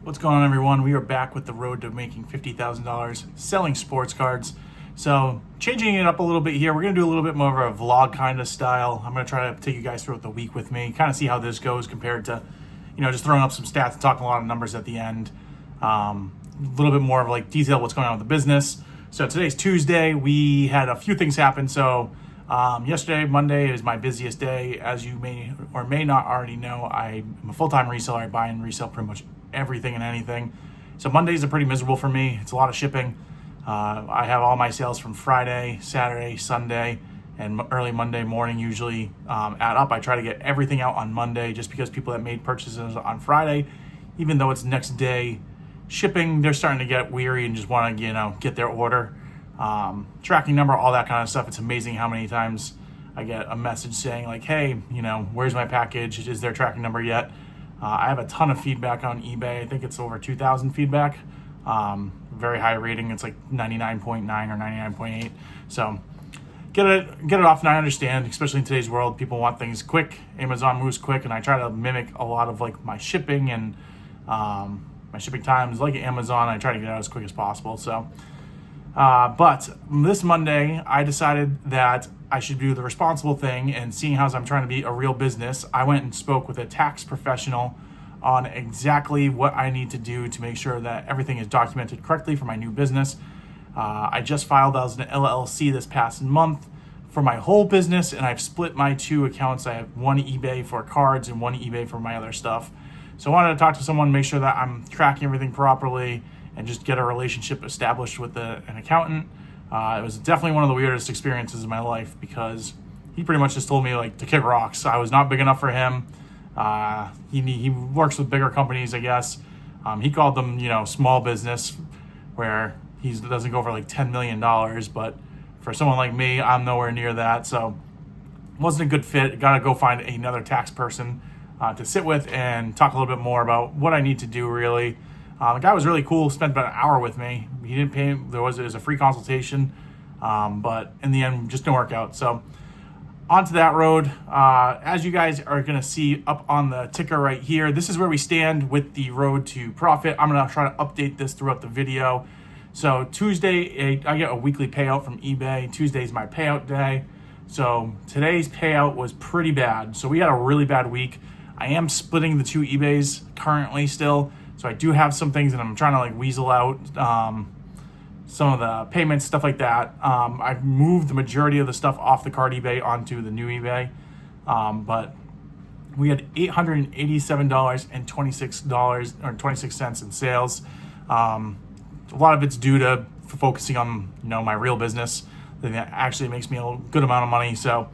What's going on, everyone? We are back with the road to making $50,000 selling sports cards. So changing it up a little bit here. We're going to do a little bit more of a vlog kind of style. I'm going to try to take you guys throughout the week with me, kind of see how this goes compared to, just throwing up some stats and talking a lot of numbers at the end. A little bit more of like detail what's going on with the business. So today's Tuesday. We had a few things happen. So yesterday, Monday, is my busiest day. As you may or may not already know, I'm a full-time reseller. I buy and resell pretty much everything and anything. So Mondays are pretty miserable for me. It's a lot of shipping. I have all my sales from Friday, Saturday, Sunday, and early Monday morning usually add up. I try to get everything out on Monday just because people that made purchases on Friday, even though it's next day shipping, they're starting to get weary and just want to get their order. Tracking number, all that kind of stuff. It's amazing how many times I get a message saying like, hey, where's my package? Is there tracking number yet? I have a ton of feedback on eBay. I think it's over 2,000 feedback. Very high rating. It's like 99.9 or 99.8. So get it off. And I understand, especially in today's world, people want things quick. Amazon moves quick, and I try to mimic a lot of like my shipping and my shipping times like Amazon. I try to get it out as quick as possible. So, but this Monday, I decided that I should do the responsible thing, and seeing how I'm trying to be a real business, I went and spoke with a tax professional on exactly what I need to do to make sure that everything is documented correctly for my new business. I just filed as an LLC this past month for my whole business, and I've split my two accounts. I have one eBay for cards and one eBay for my other stuff. So I wanted to talk to someone, make sure that I'm tracking everything properly, and just get a relationship established with an accountant. It was definitely one of the weirdest experiences in my life because he pretty much just told me like to kick rocks. I was not big enough for him. He works with bigger companies, I guess. He called them, small business, where he doesn't go for like $10 million. But for someone like me, I'm nowhere near that. So it wasn't a good fit. Got to go find another tax person to sit with and talk a little bit more about what I need to do really. The guy was really cool, spent about an hour with me. He didn't pay, it was a free consultation, but in the end, just didn't work out. So onto that road, as you guys are going to see up on the ticker right here, this is where we stand with the road to profit. I'm going to try to update this throughout the video. So Tuesday, I get a weekly payout from eBay. Tuesday is my payout day. So today's payout was pretty bad. So we had a really bad week. I am splitting the two eBays currently still. So I do have some things that I'm trying to like weasel out, some of the payments, stuff like that. I've moved the majority of the stuff off the card eBay onto the new eBay. But we had $887.26 in sales. A lot of it's due to focusing on, my real business. That actually makes me a good amount of money. So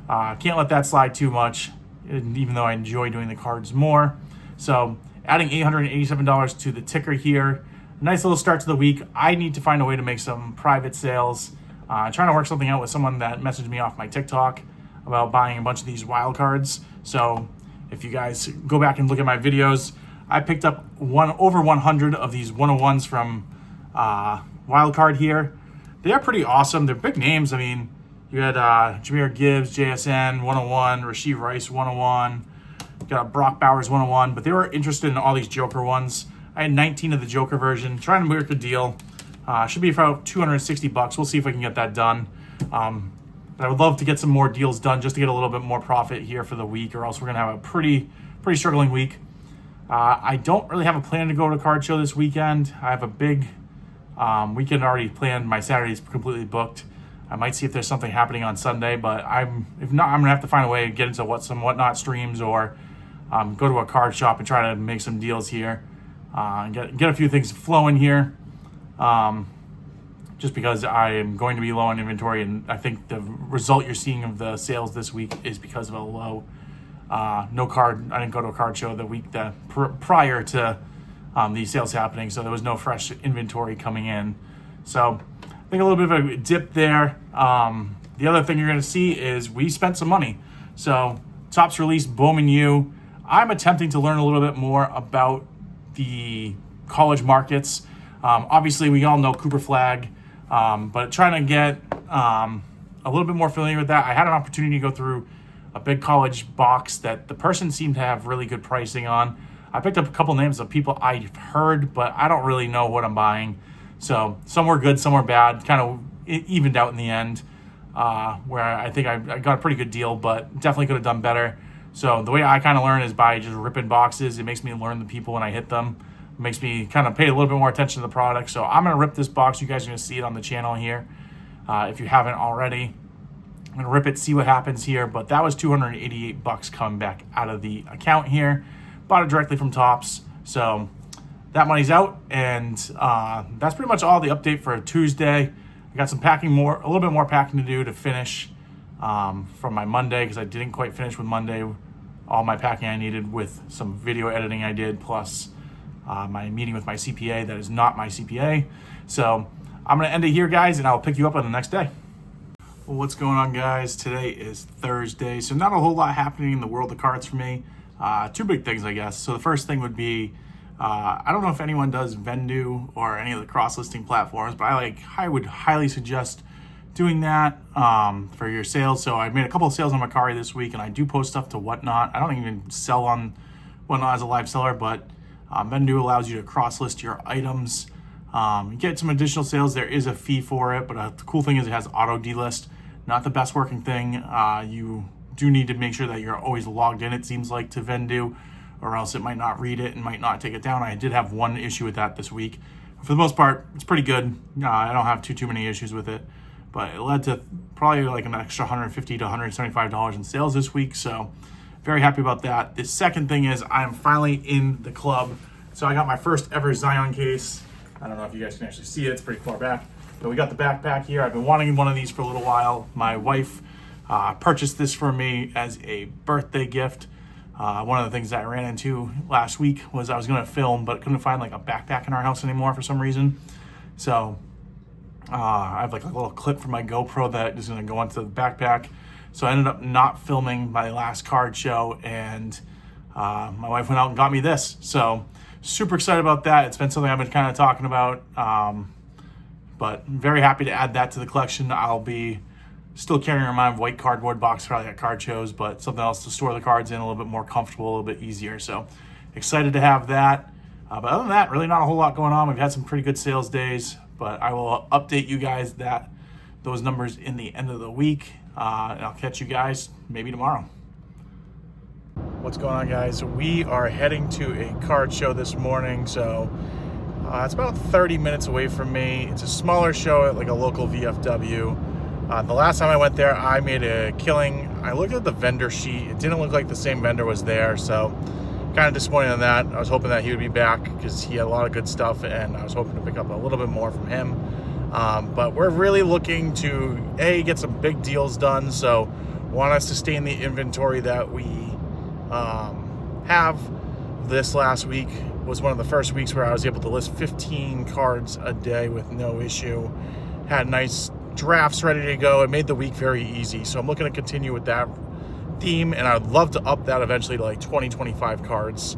can't let that slide too much, even though I enjoy doing the cards more. So adding $887 to the ticker here. Nice little start to the week. I need to find a way to make some private sales. Trying to work something out with someone that messaged me off my TikTok about buying a bunch of these wild cards. So if you guys go back and look at my videos, I picked up over 100 of these 101s from wild card here. They are pretty awesome. They're big names. I mean, you had Jahmyr Gibbs, JSN 101, Rashee Rice 101. Got Brock Bowers 101, but they were interested in all these Joker ones. I had 19 of the Joker version. Trying to work a deal. Should be about $260. We'll see if I can get that done. But I would love to get some more deals done just to get a little bit more profit here for the week, or else we're gonna have a pretty struggling week. I don't really have a plan to go to a card show this weekend. I have a big weekend already planned. My Saturday's completely booked. I might see if there's something happening on Sunday, but if not, I'm gonna have to find a way to get into some whatnot streams or go to a card shop and try to make some deals here. Get a few things flowing here. Just because I am going to be low on inventory, and I think the result you're seeing of the sales this week is because of a low no card. I didn't go to a card show the week prior to these sales happening, so there was no fresh inventory coming in. So I think a little bit of a dip there. The other thing you're going to see is we spent some money. So Topps released Bowman U. I'm attempting to learn a little bit more about the college markets. Obviously, we all know Cooper Flag, but trying to get a little bit more familiar with that. I had an opportunity to go through a big college box that the person seemed to have really good pricing on. I picked up a couple names of people I've heard, but I don't really know what I'm buying. So some were good, some were bad, kind of evened out in the end, where I think I got a pretty good deal, but definitely could have done better. So the way I kind of learn is by just ripping boxes. It makes me learn the people when I hit them. It makes me kind of pay a little bit more attention to the product. So I'm going to rip this box. You guys are going to see it on the channel here if you haven't already. I'm going to rip it, see what happens here. But that was $288 coming back out of the account here. Bought it directly from Topps. So that money's out. And that's pretty much all the update for Tuesday. I got some packing a little bit more packing to do to finish from my Monday, because I didn't quite finish with Monday all my packing I needed with some video editing I did, plus my meeting with my CPA that is not my CPA. So I'm going to end it here, guys, and I'll pick you up on the next day. Well, what's going on, guys? Today is Thursday, so not a whole lot happening in the world of cards for me. Two big things, I guess. So the first thing would be, I don't know if anyone does Vendoo or any of the cross-listing platforms, but I would highly suggest doing that for your sales. So I made a couple of sales on Mercari this week, and I do post stuff to Whatnot. I don't even sell on Whatnot as a live seller, but Vendoo allows you to cross-list your items. You get some additional sales. There is a fee for it, but the cool thing is it has auto delist. Not the best working thing. You do need to make sure that you're always logged in, it seems like, to Vendoo, or else it might not read it and might not take it down. I did have one issue with that this week. For the most part, it's pretty good. I don't have too many issues with it, but it led to probably like an extra $150 to $175 in sales this week. So very happy about that. The second thing is I'm finally in the club. So I got my first ever Zion case. I don't know if you guys can actually see it. It's pretty far back. But we got the backpack here. I've been wanting one of these for a little while. My wife purchased this for me as a birthday gift. One of the things that I ran into last week was I was going to film, but couldn't find like a backpack in our house anymore for some reason. So I have like a little clip from my GoPro that is going to go into the backpack. So I ended up not filming my last card show, and my wife went out and got me this. So super excited about that. It's been something I've been kind of talking about, but very happy to add that to the collection. I'll be still carrying around my white cardboard box for all the card shows, but something else to store the cards in, a little bit more comfortable, a little bit easier. So excited to have that. But other than that, really not a whole lot going on. We've had some pretty good sales days, but I will update you guys those numbers in the end of the week. And I'll catch you guys maybe tomorrow. What's going on, guys? We are heading to a card show this morning. So it's about 30 minutes away from me. It's a smaller show at like a local VFW. The last time I went there, I made a killing. I looked at the vendor sheet. It didn't look like the same vendor was there, so kind of disappointed on that. I was hoping that he would be back because he had a lot of good stuff, and I was hoping to pick up a little bit more from him. But we're really looking to, get some big deals done, so want to sustain the inventory that we have. This last week was one of the first weeks where I was able to list 15 cards a day with no issue. Had nice drafts ready to go. It made the week very easy. So I'm looking to continue with that theme, and I'd love to up that eventually to like 20, 25 cards.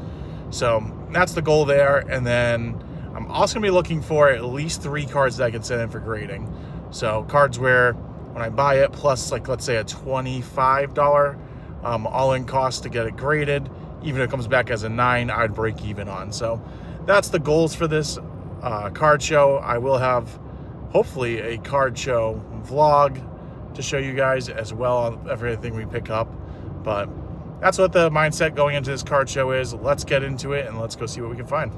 So that's the goal there. And then I'm also gonna be looking for at least 3 cards that I can send in for grading. So cards where when I buy it, plus like, let's say a $25 all-in cost to get it graded, even if it comes back as a 9, I'd break even on. So that's the goals for this card show. I will have hopefully a card show vlog to show you guys as well on everything we pick up. But that's what the mindset going into this card show is. Let's get into it and let's go see what we can find.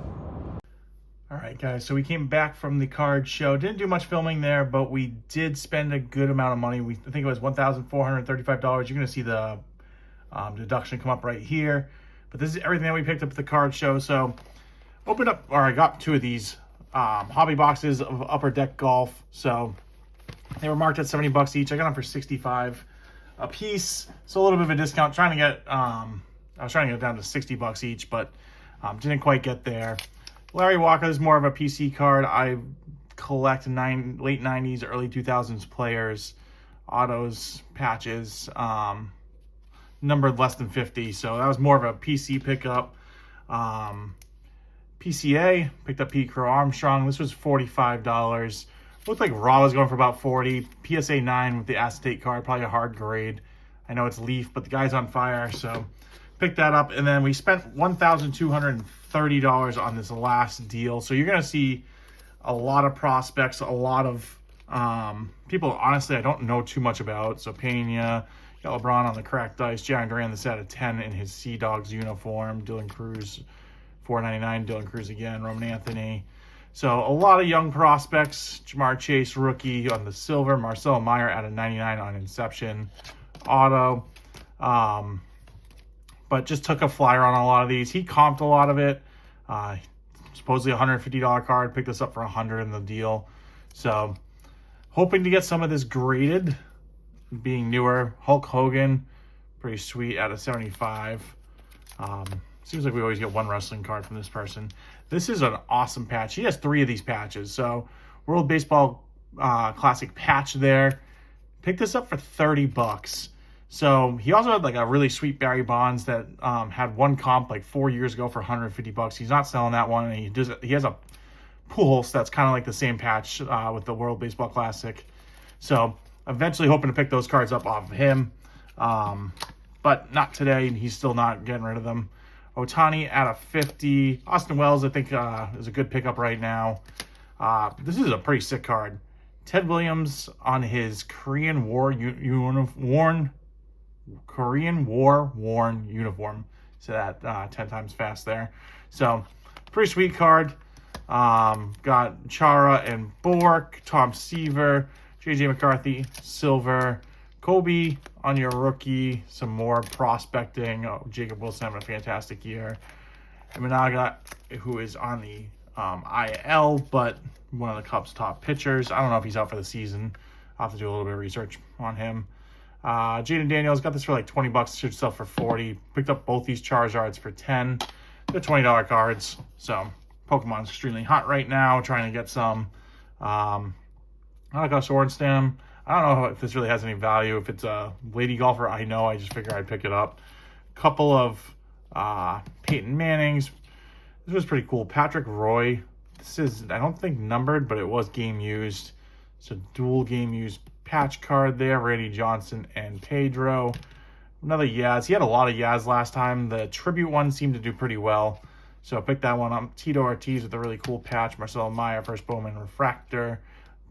All right, guys, so we came back from the card show. Didn't do much filming there, but we did spend a good amount of money. I think it was $1,435. You're going to see the deduction come up right here. But this is everything that we picked up at the card show. So I got 2 of these hobby boxes of Upper Deck Golf. So they were marked at $70 each. I got them for $65 a piece, so a little bit of a discount. I was trying to get it down to $60 each, but didn't quite get there. Larry Walker is more of a PC card. I collect late 90s, early 2000s players, autos, patches, numbered less than 50. So that was more of a PC pickup. PCA, picked up Pete Crow Armstrong. This was $45. Looked like Raw was going for about $40. PSA 9 with the acetate card, probably a hard grade. I know it's Leaf, but the guy's on fire, so pick that up, and then we spent $1,230 on this last deal. So you're going to see a lot of prospects, a lot of people, honestly, I don't know too much about. So Pena, got LeBron on the cracked ice, Jaren Duran that's at a 10 in his Sea Dogs uniform, Dylan Cruz, $4.99, Dylan Cruz again, Roman Anthony. So a lot of young prospects. Jamar Chase, rookie on the silver. Marcelo Meyer at a 99 on Inception auto. But just took a flyer on a lot of these. He comped a lot of it. Supposedly $150 card. Picked this up for $100 in the deal. So hoping to get some of this graded. Being newer. Hulk Hogan, pretty sweet at a 75. Seems like we always get one wrestling card from this person. This is an awesome patch. He has 3 of these patches. So World Baseball Classic patch there. Picked this up for $30. So he also had like a really sweet Barry Bonds that had one comp like 4 years ago for $150. He's not selling that one. And he has a Pujols that's kind of like the same patch with the World Baseball Classic. So eventually hoping to pick those cards up off of him. But not today. He's still not getting rid of them. Ohtani at a 50. Austin Wells, I think, is a good pickup right now. This is a pretty sick card. Ted Williams on his Korean War worn uniform. So that 10 times fast there. So pretty sweet card. Got Chara and Bork, Tom Seaver, JJ McCarthy, silver. Kobe on your rookie, some more prospecting. Oh, Jacob Wilson having a fantastic year. Imanaga, who is on the IL, but one of the Cubs' top pitchers. I don't know if he's out for the season. I'll have to do a little bit of research on him. Jaden Daniels got this for like $20. Should sell for $40. Picked up both these Charizards for $10. They're $20 cards. So Pokemon's extremely hot right now. Trying to get some. I like a Swordstem. I don't know if this really has any value. If it's a lady golfer, I know. I just figured I'd pick it up. Couple of Peyton Mannings. This was pretty cool. Patrick Roy. This is, I don't think numbered, but it was game used. It's a dual game used patch card there. Randy Johnson and Pedro. Another Yaz. He had a lot of Yaz last time. The tribute one seemed to do pretty well. So I picked that one up. Tito Ortiz with a really cool patch. Marcelo Meyer, first Bowman Refractor.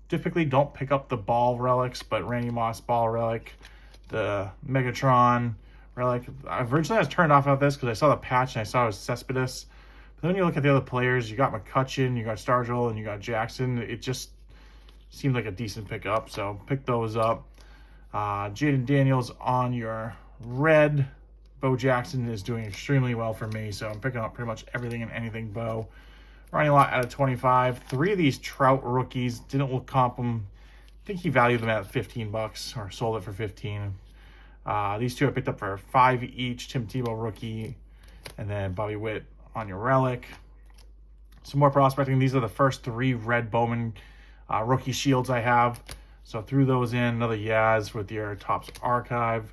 Typically don't pick up the ball relics, but Randy Moss ball relic, the Megatron relic. Originally I was turned off about this because I saw the patch and I saw it was Cespedes. But then you look at the other players, you got McCutchen, you got Stargell, and you got Jackson. It just seemed like a decent pickup, so pick those up. Jaden Daniels on your red. Bo Jackson is doing extremely well for me, so I'm picking up pretty much everything and anything Bo. Ronnie Lott at a 25. 3 of these Trout rookies didn't look comp them. I think he valued them at $15 or sold it for $15. These 2 I picked up for $5 each. Tim Tebow rookie, and then Bobby Witt on your relic. Some more prospecting. These are the first 3 red Bowman rookie shields I have. So threw those in. Another Yaz with your Topps Archive.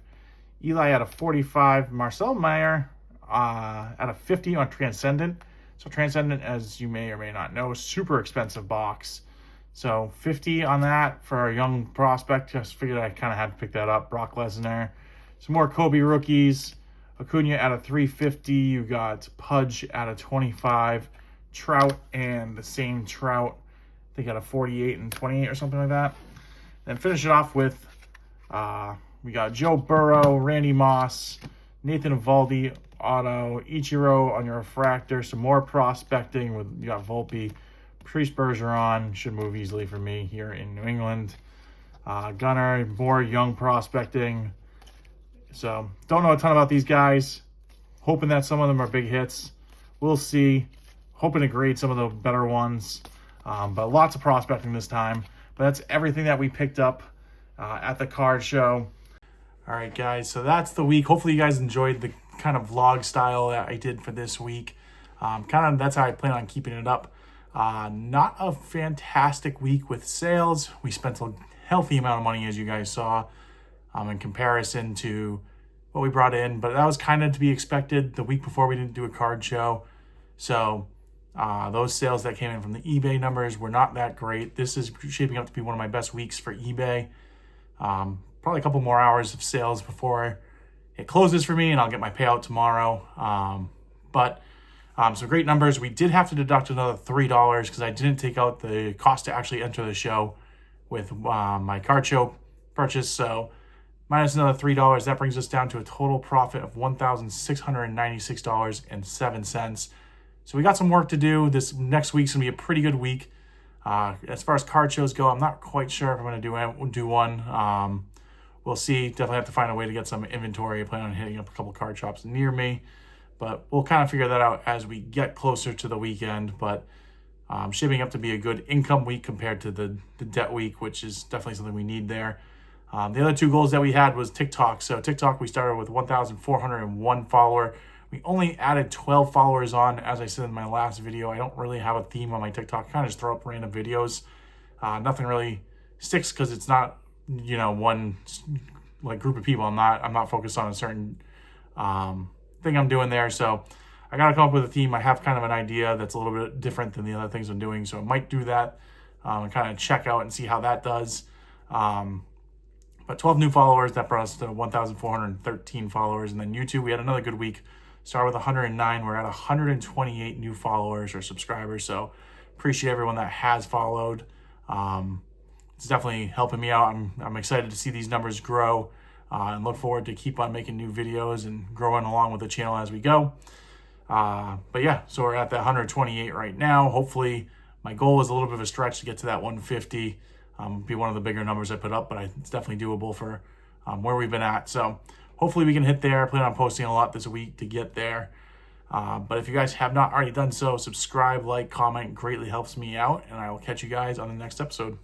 Eli at a 45. Marcel Meyer at a 50 on Transcendent. So Transcendent, as you may or may not know, super expensive box. So 50 on that for a young prospect. Just figured I kind of had to pick that up. Brock Lesnar. Some more Kobe rookies. Acuna at a 350. You got Pudge at a 25. Trout and the same Trout. I think at a 48 and 28 or something like that. Then finish it off with, we got Joe Burrow, Randy Moss, Nathan Eovaldi, auto, Ichiro on your refractor, some more prospecting with, you got Volpe, Patrice Bergeron, should move easily for me here in New England. Gunnar, more young prospecting. So don't know a ton about these guys. Hoping that some of them are big hits. We'll see. Hoping to grade some of the better ones. But lots of prospecting this time. But that's everything that we picked up at the card show. All right, guys. So that's the week. Hopefully you guys enjoyed the kind of vlog style that I did for this week. That's how I plan on keeping it up. Not a fantastic week with sales. We spent a healthy amount of money, as you guys saw, in comparison to what we brought in. But that was kind of to be expected. The week before we didn't do a card show. So those sales that came in from the eBay numbers were not that great. This is shaping up to be one of my best weeks for eBay. Probably a couple more hours of sales before it closes for me and I'll get my payout tomorrow. Some great numbers. We did have to deduct another $3 because I didn't take out the cost to actually enter the show with my card show purchase. So minus another $3, that brings us down to a total profit of $1,696.07. So we got some work to do. This next week's gonna be a pretty good week. As far as card shows go, I'm not quite sure if I'm gonna do one. We'll see. Definitely have to find a way to get some inventory. I plan on hitting up a couple card shops near me, but we'll kind of figure that out as we get closer to the weekend. But shaping up to be a good income week compared to the debt week, which is definitely something we need there. The other two goals that we had was TikTok. So TikTok, we started with 1,401 follower. We only added 12 followers on. As I said in my last video, I don't really have a theme on my TikTok. I kind of just throw up random videos. Nothing really sticks because it's not, one like group of people. I'm not focused on a certain thing I'm doing there. So I got to come up with a theme. I have kind of an idea that's a little bit different than the other things I'm doing. So I might do that and kind of check out and see how that does. But 12 new followers, that brought us to 1,413 followers. And then YouTube, we had another good week. Started with 109. We're at 128 new followers or subscribers. So appreciate everyone that has followed. It's definitely helping me out. I'm excited to see these numbers grow and look forward to keep on making new videos and growing along with the channel as we go. But yeah, so we're at that 128 right now. Hopefully my goal is a little bit of a stretch to get to that 150. Be one of the bigger numbers I put up, but it's definitely doable for where we've been at. So hopefully we can hit there. I plan on posting a lot this week to get there. But if you guys have not already done so, subscribe, like, comment, greatly helps me out, and I will catch you guys on the next episode.